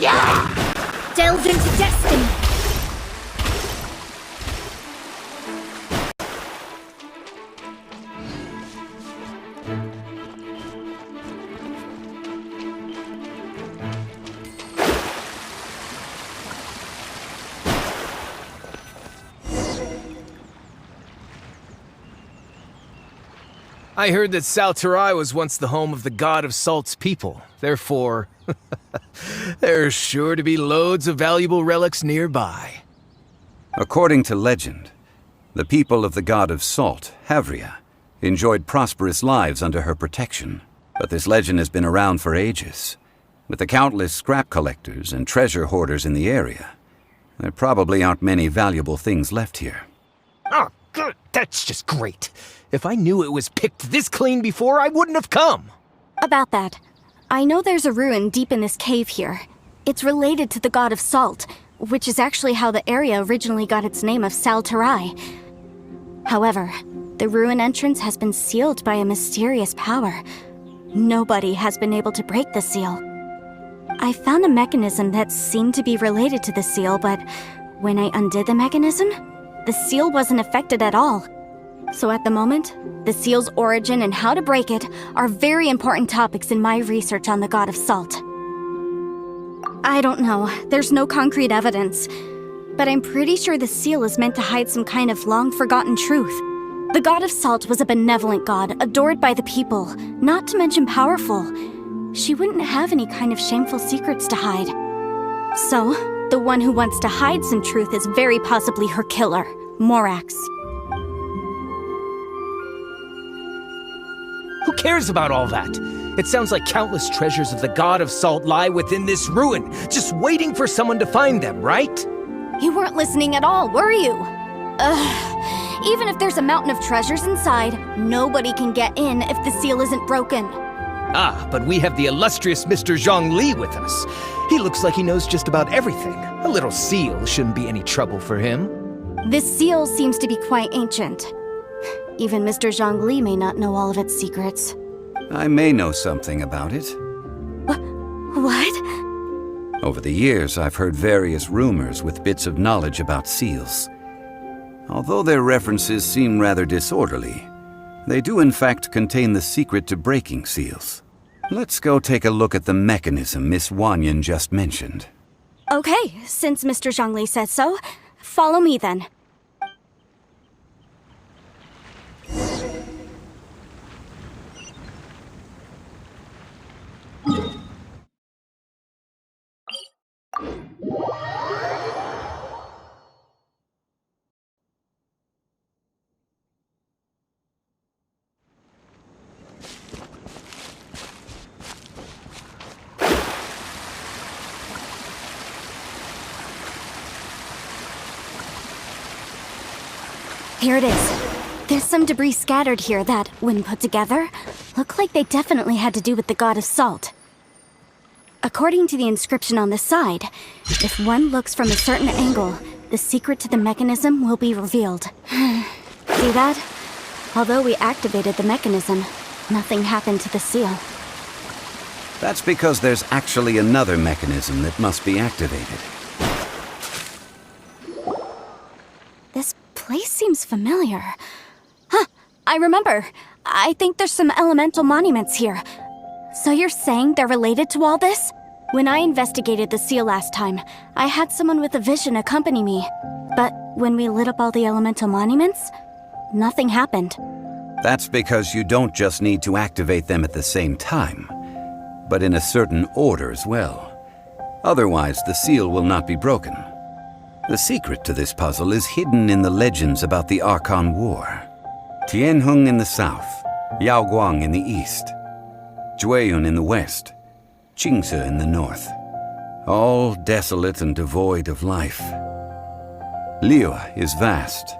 Delve into destiny. I heard that Salterai was once the home of the god of Salt's people. Therefore, there's sure to be loads of valuable relics nearby. According to legend, the people of the god of Salt, Havria, enjoyed prosperous lives under her protection. But this legend has been around for ages. With the countless scrap collectors and treasure hoarders in the area, there probably aren't many valuable things left here. Oh, good. That's just great. If I knew it was picked this clean before, I wouldn't have come. About that, I know there's a ruin deep in this cave here. It's related to the god of Salt, which is actually how the area originally got its name of Salterai. However, the ruin entrance has been sealed by a mysterious power. Nobody has been able to break the seal. I found a mechanism that seemed to be related to the seal, but when I undid the mechanism, the seal wasn't affected at all. So at the moment, the seal's origin and how to break it are very important topics in my research on the god of Salt. I don't know, there's no concrete evidence, but I'm pretty sure the seal is meant to hide some kind of long-forgotten truth. The god of Salt was a benevolent god, adored by the people, not to mention powerful. She wouldn't have any kind of shameful secrets to hide. So, the one who wants to hide some truth is very possibly her killer, Morax. Who cares about all that? It sounds like countless treasures of the god of Salt lie within this ruin, just waiting for someone to find them, right? You weren't listening at all, were you? Even if there's a mountain of treasures inside, nobody can get in if the seal isn't broken. Ah, but we have the illustrious Mr. Zhongli with us. He looks like he knows just about everything. A little seal shouldn't be any trouble for him. This seal seems to be quite ancient. Even Mr. Zhongli may not know all of its secrets. I may know something about it. What? Over the years, I've heard various rumors with bits of knowledge about seals. Although their references seem rather disorderly, they do in fact contain the secret to breaking seals. Let's go take a look at the mechanism Miss Wanyan just mentioned. Okay, since Mr. Zhongli says so, follow me then. Here it is. There's some debris scattered here that, when put together, look like they definitely had to do with the god of Salt. According to the inscription on the side, if one looks from a certain angle, the secret to the mechanism will be revealed. See that? Although we activated the mechanism, nothing happened to the seal. That's because there's actually another mechanism that must be activated. This place seems familiar. Huh, I remember. I think there's some elemental monuments here. So you're saying they're related to all this? When I investigated the seal last time, I had someone with a vision accompany me. But when we lit up all the elemental monuments, nothing happened. That's because you don't just need to activate them at the same time, but in a certain order as well. Otherwise, the seal will not be broken. The secret to this puzzle is hidden in the legends about the Archon War. Tianheng in the south, Yaoguang in the east, Jueyun in the west, Qingce in the north. All desolate and devoid of life. Liyue is vast.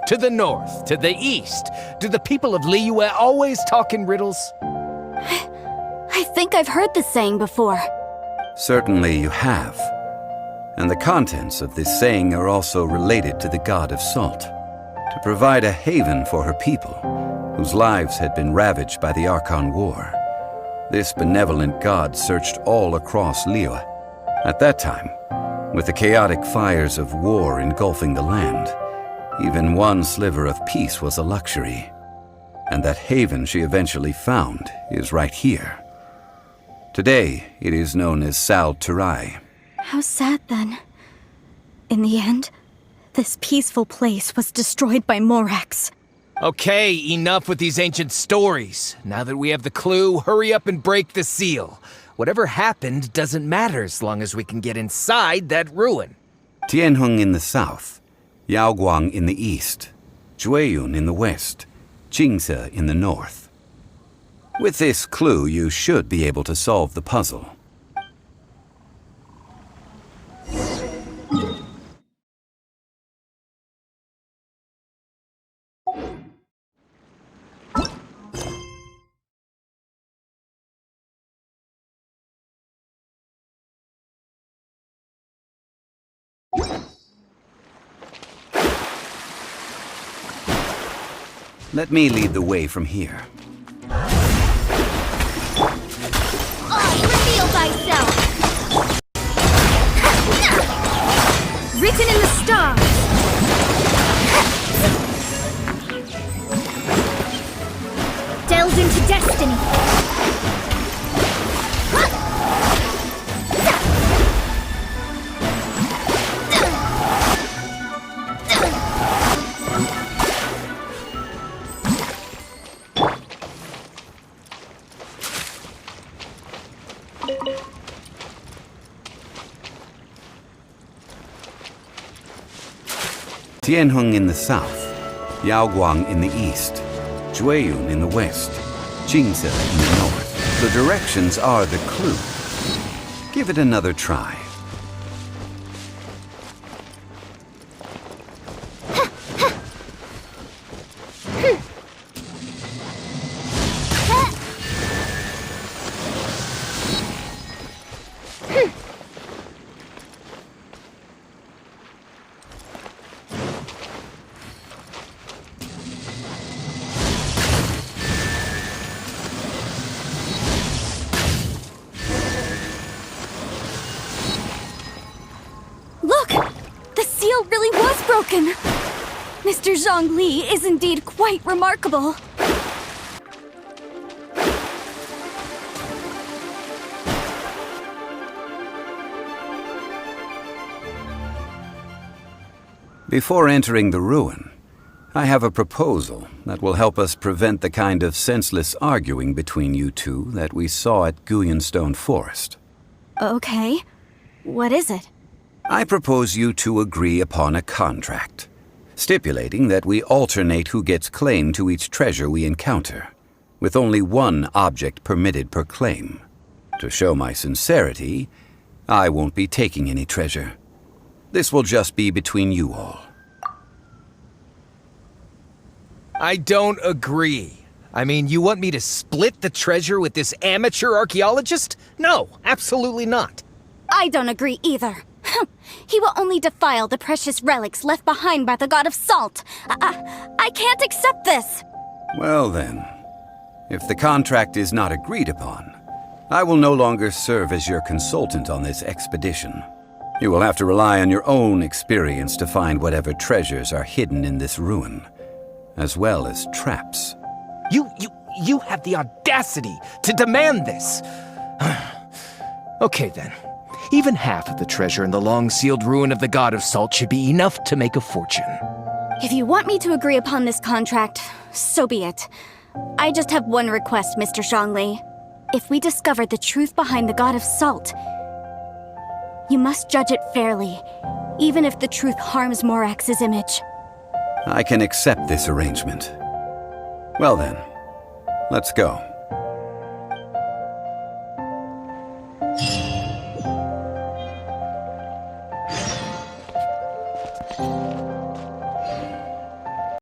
To the north, to the east. Do the people of Liyue always talk in riddles? I think I've heard this saying before. Certainly you have. And the contents of this saying are also related to the god of Salt, to provide a haven for her people, whose lives had been ravaged by the Archon War. This benevolent god searched all across Liyue, At that time, with the chaotic fires of war engulfing the land, even one sliver of peace was a luxury. And that haven she eventually found is right here. Today, it is known as Sal Turai. How sad then. In the end, this peaceful place was destroyed by Morax. Okay, enough with these ancient stories. Now that we have the clue, hurry up and break the seal. Whatever happened doesn't matter as long as we can get inside that ruin. Tianheng in the south, Yaoguang in the east, Jueyun in the west, Jingze in the north. With this clue, you should be able to solve the puzzle. Let me lead the way from here. Reveal thyself! Written in the stars! Delved into destiny! Tianheng in the south, Yaoguang in the east, Jueyun in the west, Jingze in the north. The directions are the clue. Give it another try. Look! The seal really was broken! Mr. Zhongli is indeed quite remarkable. Before entering the ruin, I have a proposal that will help us prevent the kind of senseless arguing between you two that we saw at Guyonstone Forest. Okay. What is it? I propose you two agree upon a contract, stipulating that we alternate who gets claim to each treasure we encounter, with only one object permitted per claim. To show my sincerity, I won't be taking any treasure. This will just be between you all. I don't agree. I mean, you want me to split the treasure with this amateur archaeologist? No, absolutely not. I don't agree either. He will only defile the precious relics left behind by the god of salt. I can't accept this. Well then, if the contract is not agreed upon, I will no longer serve as your consultant on this expedition. You will have to rely on your own experience to find whatever treasures are hidden in this ruin, as well as traps. You have the audacity to demand this. Okay then. Even half of the treasure in the long-sealed ruin of the God of Salt should be enough to make a fortune. If you want me to agree upon this contract, so be it. I just have one request, Mr. Zhongli. If we discover the truth behind the God of Salt, you must judge it fairly, even if the truth harms Morax's image. I can accept this arrangement. Well then, let's go.